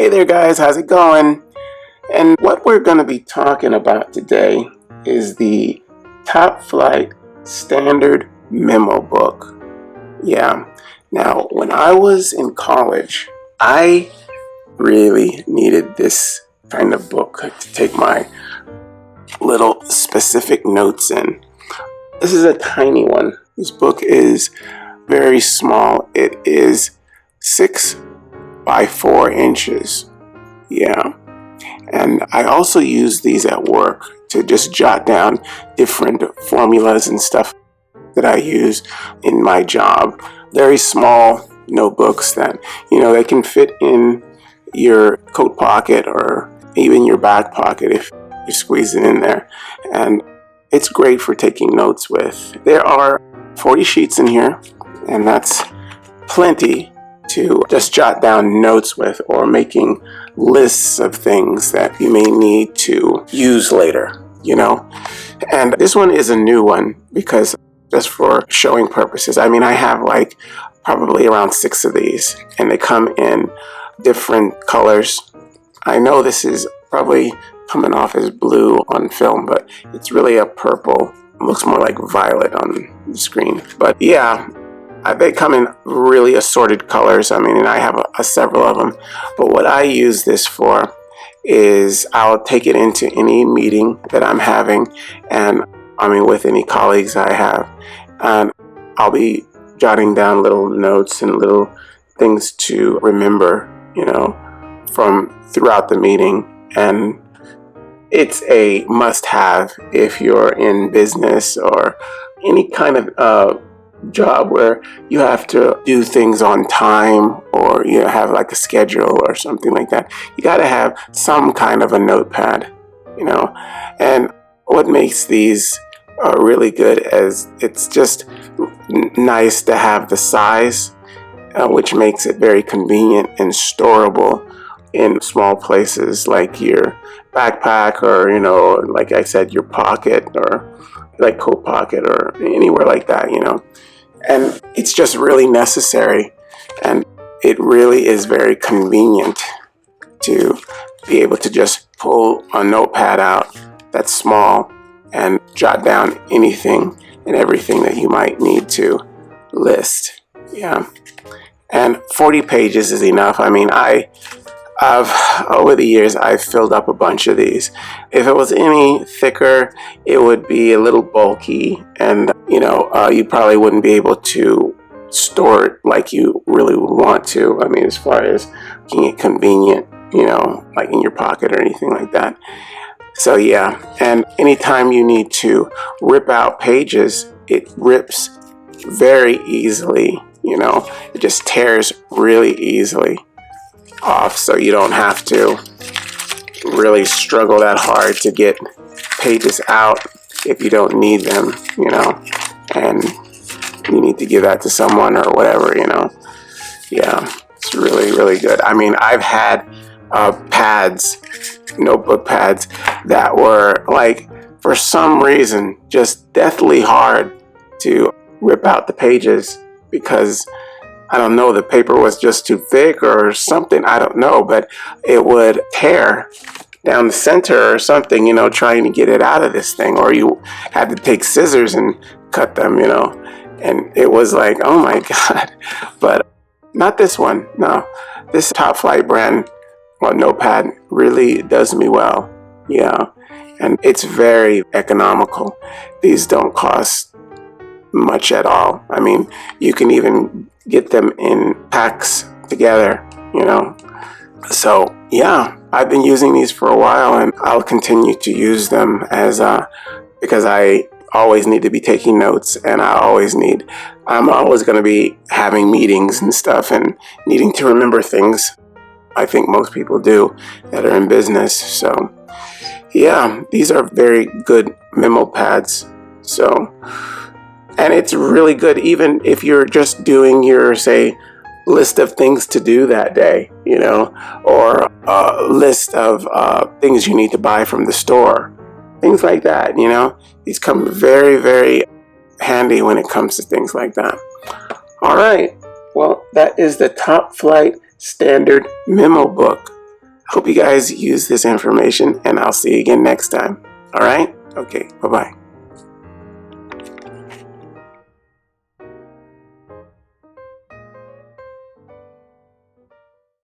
Hey there guys, how's it going? And what we're going to be talking about today is the Top Flight Standard Memo Book. Yeah, now when I was in college, I really needed this kind of book to take my little specific notes in. This is a tiny one. This book is very small. It is 6 by 4 inches. Yeah. And I also use these at work to just jot down different formulas and stuff that I use in my job. Very small notebooks that, they can fit in your coat pocket or even your back pocket if you squeeze it in there. And it's great for taking notes with. There are 40 sheets in here, and that's plenty to just jot down notes with, or making lists of things that you may need to use later, And this one is a new one because just for showing purposes. I mean, I have like probably around 6 of these, and they come in different colors. I know this is probably coming off as blue on film, but it's really a purple. It looks more like violet on the screen. But yeah, they come in really assorted colors. I mean, and I have several of them. But what I use this for is I'll take it into any meeting that I'm having, and with any colleagues I have. And I'll be jotting down little notes and little things to remember, from throughout the meeting. And it's a must-have if you're in business or any kind of job where you have to do things on time, or you have like a schedule or something like that. You got to have some kind of a notepad, And what makes these really good is it's just nice to have the size, which makes it very convenient and storable in small places like your backpack, or like I said, your pocket, or like coat pocket, or anywhere like that, And it's just really necessary, and it really is very convenient to be able to just pull a notepad out that's small and jot down anything and everything that you might need to list. Yeah. And 40 pages is enough. I mean, over the years, I've filled up a bunch of these. If it was any thicker, it would be a little bulky, and you probably wouldn't be able to store it like you really would want to. I mean, as far as making it convenient, like in your pocket or anything like that. So yeah, and anytime you need to rip out pages, it rips very easily. It just tears really easily off, so you don't have to really struggle that hard to get pages out if you don't need them, and you need to give that to someone or whatever, Yeah, it's really, really good. I mean, I've had notebook pads that were like, for some reason, just deathly hard to rip out the pages because I don't know, the paper was just too thick or something, I don't know, but it would tear down the center or something, trying to get it out of this thing, or you had to take scissors and cut them, and it was like, oh my God. But not this one, no. This Top Flight brand notepad really does me well, yeah, and it's very economical. These don't cost much at all. I mean, you can even get them in packs together, So yeah, I've been using these for a while, and I'll continue to use them because I always need to be taking notes, and I'm always going to be having meetings and stuff and needing to remember things. I think most people do that are in business. So yeah, these are very good memo pads. So, and it's really good even if you're just doing your, say, list of things to do that day, or a list of things you need to buy from the store, things like that, These come very, very handy when it comes to things like that. All right, well, that is the Top Flight Standard Memo Book. Hope you guys use this information, and I'll see you again next time. All right? Okay, bye-bye.